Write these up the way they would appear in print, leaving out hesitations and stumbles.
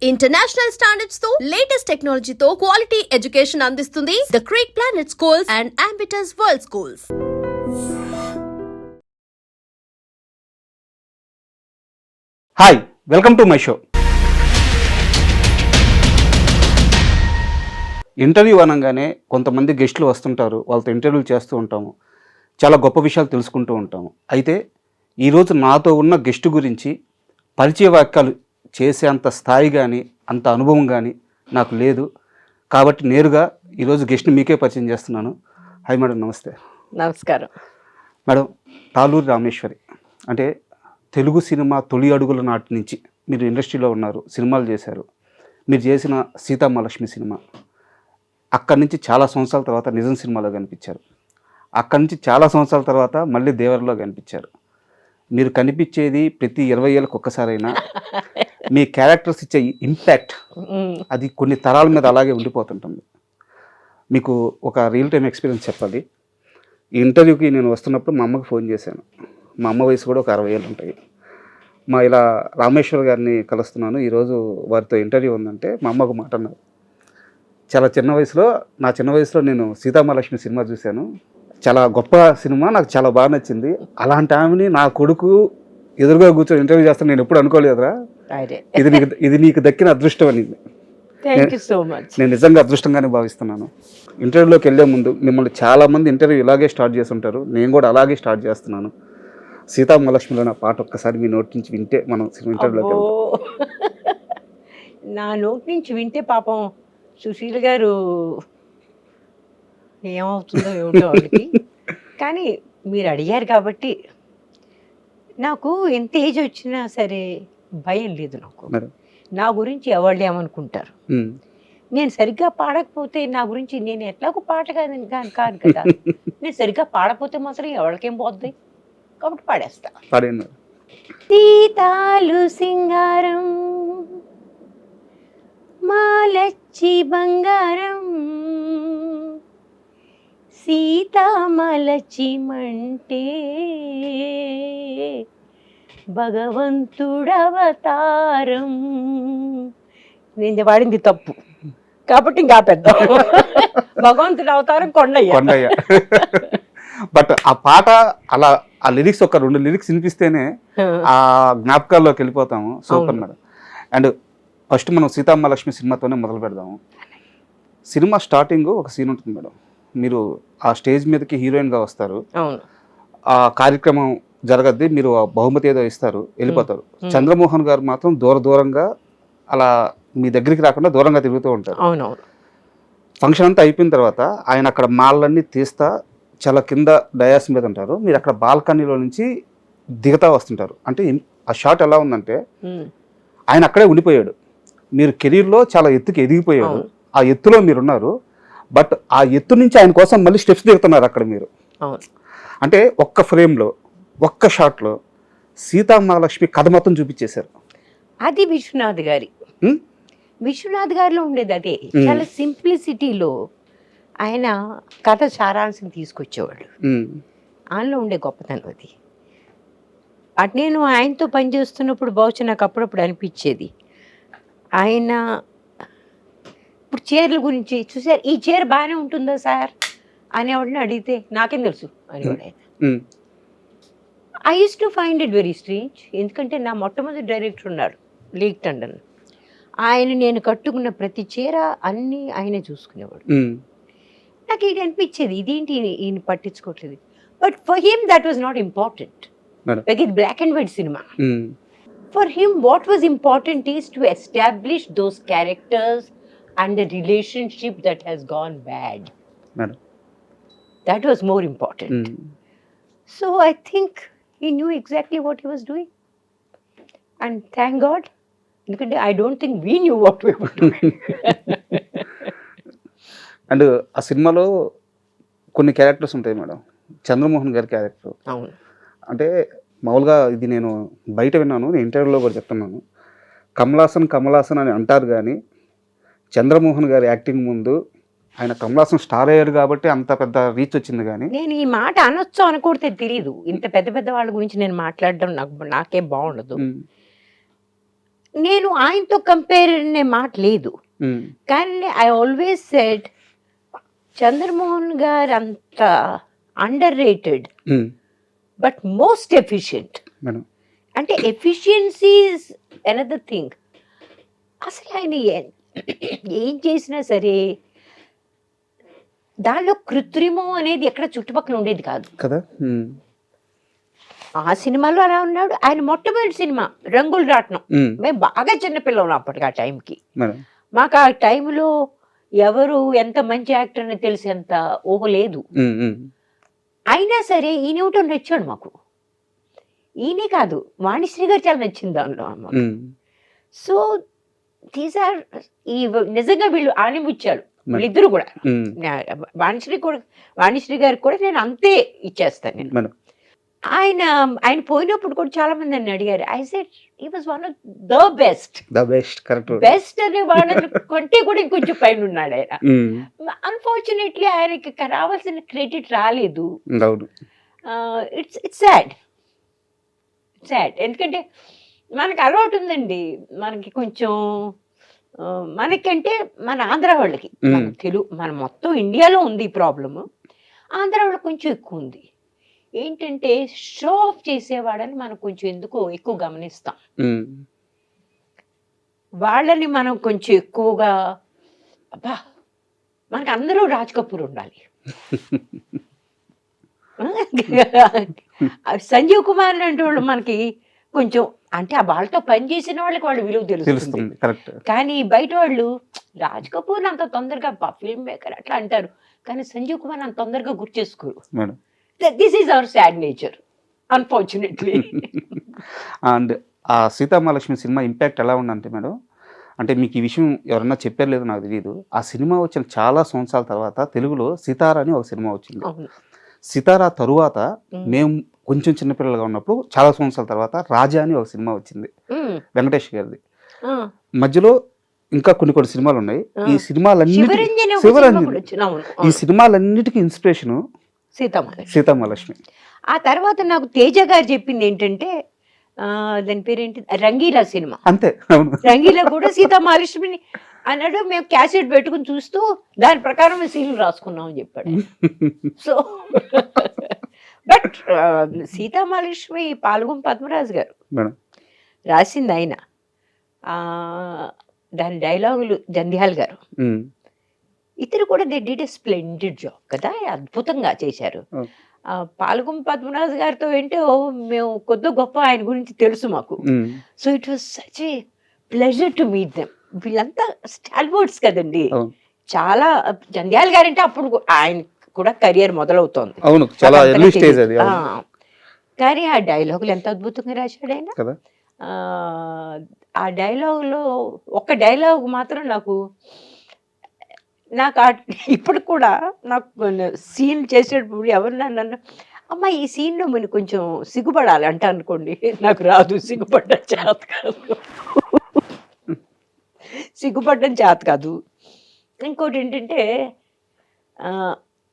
International standards తో latest టెక్నాలజీతో quality education అందిస్తుంది the creek planet schools and Ambitus world schools. Hi, welcome to my show. Interview అనగానే కొంతమంది గెస్టులు వస్తుంటారు, వాళ్ళతో ఇంటర్వ్యూలు చేస్తూ ఉంటాము, చాలా గొప్ప విషయాలు తెలుసుకుంటూ ఉంటాము. అయితే ఈరోజు నాతో ఉన్న గెస్టు గురించి పరిచయ వాక్యాలు చేసేంత స్థాయి కానీ అంత అనుభవం కానీ నాకు లేదు. కాబట్టి నేరుగా ఈరోజు గెస్ట్ని మీకే పరిచయం చేస్తున్నాను. హాయ్ మేడం, నమస్తే. నమస్కారం మేడం. తాలూరి రామేశ్వరి అంటే తెలుగు సినిమా తొలి అడుగుల నాటి నుంచి మీరు ఇండస్ట్రీలో ఉన్నారు, సినిమాలు చేశారు. మీరు చేసిన సీతామహాలక్ష్మి సినిమా, అక్కడి నుంచి చాలా సంవత్సరాల తర్వాత నిజం సినిమాలో కనిపించారు. అక్కడి నుంచి చాలా సంవత్సరాల తర్వాత మళ్ళీ దేవరలో కనిపించారు. మీరు కనిపించేది ప్రతి 20 ఏళ్ళకి ఒక్కసారైనా మీ క్యారెక్టర్స్ ఇచ్చే ఇంపాక్ట్ అది కొన్ని తరాల మీద అలాగే ఉండిపోతుంటుంది. మీకు ఒక రియల్ టైం ఎక్స్పీరియన్స్ చెప్పాలి. ఈ ఇంటర్వ్యూకి నేను వస్తున్నప్పుడు మా అమ్మకి ఫోన్ చేశాను. మా అమ్మ వయసు కూడా ఒక 60 ఏళ్ళు ఉంటాయి. ఇలా రామేశ్వర్ గారిని కలుస్తున్నాను, ఈరోజు వారితో ఇంటర్వ్యూ ఉందంటే మా అమ్మ ఒక మాట అన్నారు. చాలా నా చిన్న వయసులో నేను సీతామహాలక్ష్మి సినిమా చూశాను, చాలా గొప్ప సినిమా, నాకు చాలా బాగా నచ్చింది. అలాంటి ఆమెని నా కొడుకు ఎదురుగా కూర్చొని ఇంటర్వ్యూ చేస్తాను నేను ఎప్పుడు అనుకోలేదురా, ఇది నీకు దక్కిన అదృష్టం అని. నేను నిజంగా అదృష్టంగానే భావిస్తున్నాను. ఇంటర్వ్యూలోకి వెళ్ళే ముందు మిమ్మల్ని చాలామంది ఇంటర్వ్యూ ఇలాగే స్టార్ట్ చేసి ఉంటారు, నేను కూడా అలాగే స్టార్ట్ చేస్తున్నాను. సీతామహాలక్ష్మిలో నా పాట ఒక్కసారి మీ నోటి నుంచి వింటే మనం ఇంటర్వ్యూలోకి వెళ్తాం. నా నోటి నుంచి వింటే పాపం సుశీల్ గారు ఏమవుతుందో ఏమిటో వాళ్ళకి. కానీ మీరు అడిగారు కాబట్టి నాకు ఎంత ఏజ్ వచ్చినా సరే భయం లేదు. నా గురించి ఎవరు ఏమనుకుంటారు, నేను సరిగ్గా పాడకపోతే నా గురించి నేను ఎట్లాగో పాట కాదు కదా, నేను సరిగ్గా పాడపోతే మాత్రం ఎవరికేం పోద్ది, కాబట్టి పాడేస్తా. సీతాలు సింగారం మాలచ్చి బంగారం సీతామలచిమంటే భగవంతుడవతారం. నేను వాడింది తప్పు కాబట్టి ఇంకా పెద్ద భగవంతుడు అవతారం కొండయ్య. బట్ ఆ పాట అలా ఆ లిరిక్స్ ఒక 2 లిరిక్స్ వినిపిస్తేనే ఆ జ్ఞాపకాల్లోకి వెళ్ళిపోతాము. Super madam. అండ్ ఫస్ట్ మనం సీతామహాలక్ష్మి సినిమాతోనే మొదలు పెడదాము. సినిమా స్టార్టింగ్ ఒక సీన్ ఉంటుంది మేడం, మీరు ఆ స్టేజ్ మీదకి హీరోయిన్గా వస్తారు, ఆ కార్యక్రమం జరగద్ది, మీరు ఆ బహుమతి ఏదో ఇస్తారు, వెళ్ళిపోతారు. చంద్రమోహన్ గారు మాత్రం దూరంగా అలా మీ దగ్గరికి రాకుండా దూరంగా తిరుగుతూ ఉంటారు. ఫంక్షన్ అంతా అయిపోయిన తర్వాత ఆయన అక్కడ మాలన్నీ తీస్తా చాలా కింద డయాస్ మీద ఉంటారు, మీరు అక్కడ బాల్కనీలో నుంచి దిగుతా వస్తుంటారు. అంటే ఆ షాట్ ఎలా ఉందంటే ఆయన అక్కడే ఉండిపోయాడు, మీరు కెరీర్లో చాలా ఎత్తుకి ఎదిగిపోయాడు, ఆ ఎత్తులో మీరున్నారు. బట్ ఆ ఎత్తు నుంచి ఆయన కోసం మళ్ళీ స్టెప్స్ దిగుతున్నారు అక్కడ మీరు. అంటే ఒక్క ఫ్రేమ్లో ఒక్క షాట్లో సీతామహాలక్ష్మి కథ మొత్తం చూపించేశారు. అది విశ్వనాథ్ గారిలో ఉండేది అదే. చాలా సింప్లిసిటీలో ఆయన కథ సారాంశం తీసుకొచ్చేవాడు. ఆయనలో ఉండే గొప్పతనం అది. అటు నేను ఆయనతో పనిచేస్తున్నప్పుడు బహుశా నాకు అప్పుడప్పుడు అనిపించేది, ఆయన ఇప్పుడు చీరల గురించి చూసారు, ఈ చీర బాగానే ఉంటుందా సార్ అనేవాడిని అడిగితే నాకేం తెలుసు అనేవాడు ఆయన. I use to find it very strange. ఎందుకంటే నా మొట్టమొదటి డైరెక్టర్ ఉన్నారు లీక్ టండన్, ఆయన నేను కట్టుకున్న ప్రతి చీర అన్నీ ఆయనే చూసుకునేవాడు. నాకు ఇది అనిపించేది, ఇదేంటి ఈయన పట్టించుకోవట్లేదు. But for him that was not important. ఇది black and white cinema. For him what was important is to establish those characters and the relationship that has gone bad. That was more important. So I think he knew exactly what he was doing. And thank God, because I don't think we knew what we were doing. And ఆ సినిమాలో కొన్ని characters ఉంటాయి madam. Chandramohan గారి character అంటే మామూలుగా ఇది నేను బయట విన్నాను, నేను ఇంటర్వ్యూలో కూడా చెప్తున్నాను. కమలాసన్ అని అంటారు, కానీ చంద్రమోహన్ గారి యాక్టింగ్ ముందు ఆయన కమలాసన్ స్టార్ అయ్యారు కాబట్టి అంత పెద్ద రీచ్ వచ్చింది. కానీ నేను ఈ మాట అనొచ్చు అనకూడదు తెలియదు, ఇంత పెద్ద వాళ్ళ గురించి నేను మాట్లాడడం నాకే బాగుండదు. నేను ఆయనతో కంపేర్ అనే మాట లేదు, ఉమ్, కానీ ఐ ఆల్వేస్ సెడ్ చంద్రమోహన్ గారు అంత under rated um, but most efficient. Madam అంటే ఎఫిషియన్సీ ఇస్ అనదర్ థింగ్. అసలు ఆయన ఏం చేసినా సరే దానిలో కృత్రిమం అనేది ఎక్కడ చుట్టుపక్కల ఉండేది కాదు. కదా. ఉమ్, ఆ సినిమాలో అలా ఉన్నాడు. ఆయన మొట్టమొదటి సినిమా రంగులు రాట్నం, ఉమ్, మేము బాగా చిన్నపిల్లలు అప్పటికి ఆ టైంకి. మేడం మాకు ఆ టైంలో ఎవరు ఎంత మంచి యాక్టర్ అని తెలిసేంత ఊహ లేదు. ఉమ్, ఉమ్, అయినా సరే ఈయనేమిటో నచ్చాడు మాకు. ఈయనే కాదు, వాణిశ్రీ గారు చాలా నచ్చింది దానిలో అన్నమాట. ఉమ్, సో దీస్ ఆర్ ఈ నిజంగా వీళ్ళు ఆనిముచ్చాడు మరి. వీళ్ళిద్దరు కూడా. ఉమ్, వాణిశ్రీ గారికి కూడా నేను అంతే ఇచ్చేస్తాను నేను. మేడం ఆయన పోయినప్పుడు కూడా చాలా మంది నన్ను అడిగారు. I said he was one of the best. The best correct. Best అనే వాళ్ళ కంటే కూడా ఇంకొంచెం పైన ఉన్నాడు ఆయన. ఉమ్, అన్ఫార్చునేట్లీ ఆయనకి రావాల్సిన క్రెడిట్ రాలేదు. అవును. It's sad. ఎందుకంటే మనకు అలవాటు ఉందండి, మనకి కొంచెం మనకంటే మన ఆంధ్ర వాళ్ళకి, మన తెలుగు, మన మొత్తం ఇండియాలో ఉంది ఈ ప్రాబ్లము. ఆంధ్ర వాళ్ళకి కొంచెం ఎక్కువ ఉంది. ఏంటంటే షో ఆఫ్ చేసేవాడని మనం కొంచెం ఎందుకో ఎక్కువ గమనిస్తాం. ఉమ్, వాళ్ళని మనం కొంచెం ఎక్కువగా అబ్బా మనకు అందరూ రాజ్ కపూర్ ఉండాలి. సంజీవ్ కుమార్ లాంటి వాళ్ళు మనకి కొంచెం అంటే ఆ వాళ్ళతో పనిచేసిన వాళ్ళకి వాళ్ళ విలువ తెలుస్తుంది. తెలుస్తుంది కరెక్ట్. కానీ బయట వాళ్ళు రాజ్ కపూర్ అంత తొందరగా ఫిల్మ్ మేకర్ అట్లా అంటారు, కానీ సంజీవ్ కుమార్ అంత తొందరగా గుర్తు చేసుకోరు. Madam this is our sad nature unfortunately. And ఆ సీతామహాలక్ష్మి సినిమా ఇంపాక్ట్ ఎలా ఉందంటే మేడం, అంటే మీకు ఈ విషయం ఎవరన్నా చెప్పారు లేదో నాకు తెలియదు, ఆ సినిమా వచ్చిన చాలా సంవత్సరాల తర్వాత తెలుగులో సితారా అని ఒక సినిమా వచ్చింది. అవును. సితారా తరువాత మేము కొంచెం చిన్నపిల్లలుగా ఉన్నప్పుడు చాలా సంవత్సరాల తర్వాత రాజా అని ఒక సినిమా వచ్చింది వెంకటేష్ గారిది. మధ్యలో ఇంకా కొన్ని సినిమాలు ఉన్నాయి. ఈ సినిమాలన్నిటి ఈ సినిమాలన్నిటికీ ఇన్స్పిరేషను సీతామహాలక్ష్మి. ఆ తర్వాత నాకు తేజ గారు చెప్పింది ఏంటంటే దాని పేరేంటి, రంగీలా సినిమా. అంతే, అవును. రంగీలా కూడా సీతామహాలక్ష్మిని అన్నాడు. మేము క్యాసెట్ పెట్టుకుని చూస్తూ దాని ప్రకారం సీన్లు రాసుకున్నాం అని చెప్పాడు. సో బట్ సీతామహాలక్ష్మి పాల్గొం పద్మరాజు గారు రాసింది ఆయన. దాని డైలాగులు జంధ్యాల గారు, ఇతరు కూడా they did a splendid job కదా, అద్భుతంగా చేశారు. పాల్గొం పద్మనాథ్ గారితో ఏంటో మేము కొద్ది గొప్ప ఆయన గురించి తెలుసు మాకు. So it was such a pleasure to meet them. వీళ్ళంతా స్టాల్వర్డ్స్ కదండి. చాలా జంధ్యాల గారంటే అప్పుడు ఆయన కూడా కెరియర్ మొదలవుతోంది. కానీ ఆ డైలాగులు ఎంత అద్భుతంగా రాశాడు ఆయన. ఆ డైలాగులో ఒక డైలాగ్ మాత్రం నాకు ఇప్పుడు కూడా నాకు సీన్ చేసేటప్పుడు ఎవరు నన్ను అమ్మ ఈ సీన్లో మనం కొంచెం సిగ్గుపడాలి అంట అనుకోండి, నాకు రాదు, సిగ్గుపడ్డం చేత కాదు. ఇంకోటి ఏంటంటే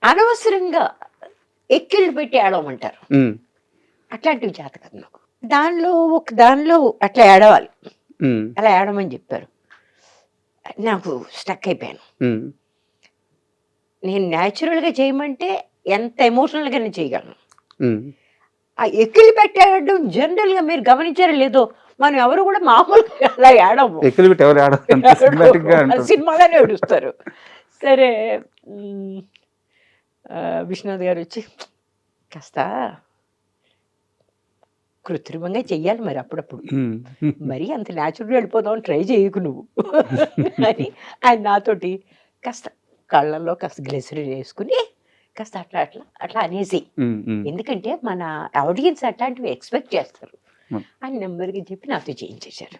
అనవసరంగా ఎక్కిళ్ళు పెట్టి ఏడవమంటారు, అట్లాంటివి చేత కాదు నాకు. దానిలో అట్లా ఏడవాలి, అలా ఏడమని చెప్పారు. నాకు స్టక్ అయిపోయాను. నేను న్యాచురల్గా చేయమంటే ఎంత ఎమోషనల్గా నేను చేయగలను. ఆ ఎక్కిలి పెట్టేయడం జనరల్గా మీరు గమనించారో లేదో, మనం ఎవరు కూడా మామూలుగా అలా ఏడము, సినిమాలోనే ఏడుస్తారు. సరే విశ్వనాథ్ గారు వచ్చి కాస్త కృత్రిమంగా చెయ్యాలి మరి అప్పుడప్పుడు, మరి అంత న్యాచురల్గా వెళ్ళిపోదాం ట్రై చేయకు నువ్వు అని ఆయన నాతోటి కాస్త కళ్ళల్లో కాస్త గ్లిసరిన్ వేసుకుని కాస్త అట్లా అనేసి, ఎందుకంటే మన ఆడియన్స్ అట్లాంటివి ఎక్స్పెక్ట్ చేస్తారు అని నెంబర్గా చెప్పి నాతో చేయించేశారు.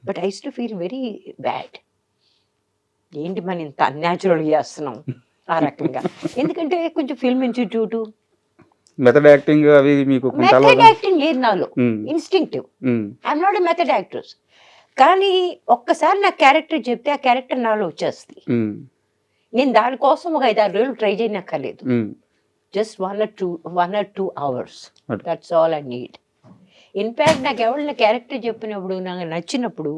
But I use to feel very bad, ఏంటి మనం ఇంత అన్యాచురల్గా చేస్తున్నాం ఆ రకంగా. ఎందుకంటే కొంచెం ఫిల్మ్ ఇన్స్టిట్యూట్ మెథడ్ యాక్టింగ్ అవి మీకు మెథడ్ యాక్టింగ్ లేదు నాలో, instinctive. I'm not a method actors. కానీ ఒక్కసారి నా క్యారెక్టర్ చెప్తే ఆ క్యారెక్టర్ నాలో వచ్చేస్తుంది. నేను దానికోసం ఒక 5-6 రోజులు ట్రై చేయనక్కర్లేదు. Just 1 or 2 hours, that's all I need. In fact నాకు ఎవరైనా క్యారెక్టర్ చెప్పినప్పుడు నాకు నచ్చినప్పుడు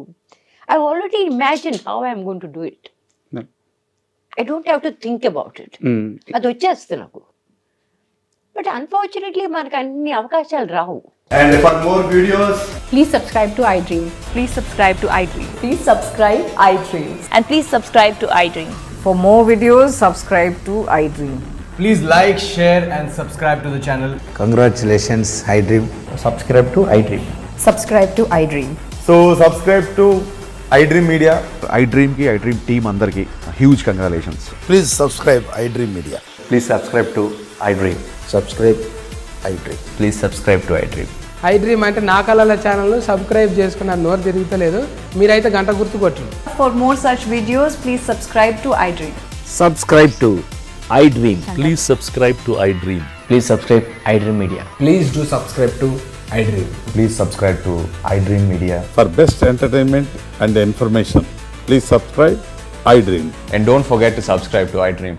I already imagine how I'm going to do it. I don't have to think about it. అది వచ్చేస్తుంది నాకు. బట్ అన్ఫార్చునేట్లీ మనకు అన్ని అవకాశాలు రావు. And for more videos, Please subscribe to iDream. Please subscribe to iDream. Please subscribe iDream. And please subscribe to iDream. For more videos, subscribe to iDream. please like, share and subscribe to the channel. Congratulations, iDream. Subscribe to iDream. Subscribe to iDream. So subscribe to iDream Media. iDream ki iDream team అందరికి huge congratulations. Please subscribe iDream Media. Please subscribe to iDream. Subscribe iDream. Please subscribe to iDream. iDream అంటే నా కళల ఛానల్ను subscribe చేసుకున్నారు, నోరు తిరుగుతలేదు. మీరైతే గంట గుర్తు కొట్టండి. For more such videos, please subscribe to iDream. Subscribe to iDream. Please subscribe to iDream. Please subscribe iDream Media. Please do subscribe to iDream. Please subscribe to iDream Media. For best entertainment and information, please subscribe iDream. And don't forget to subscribe to iDream.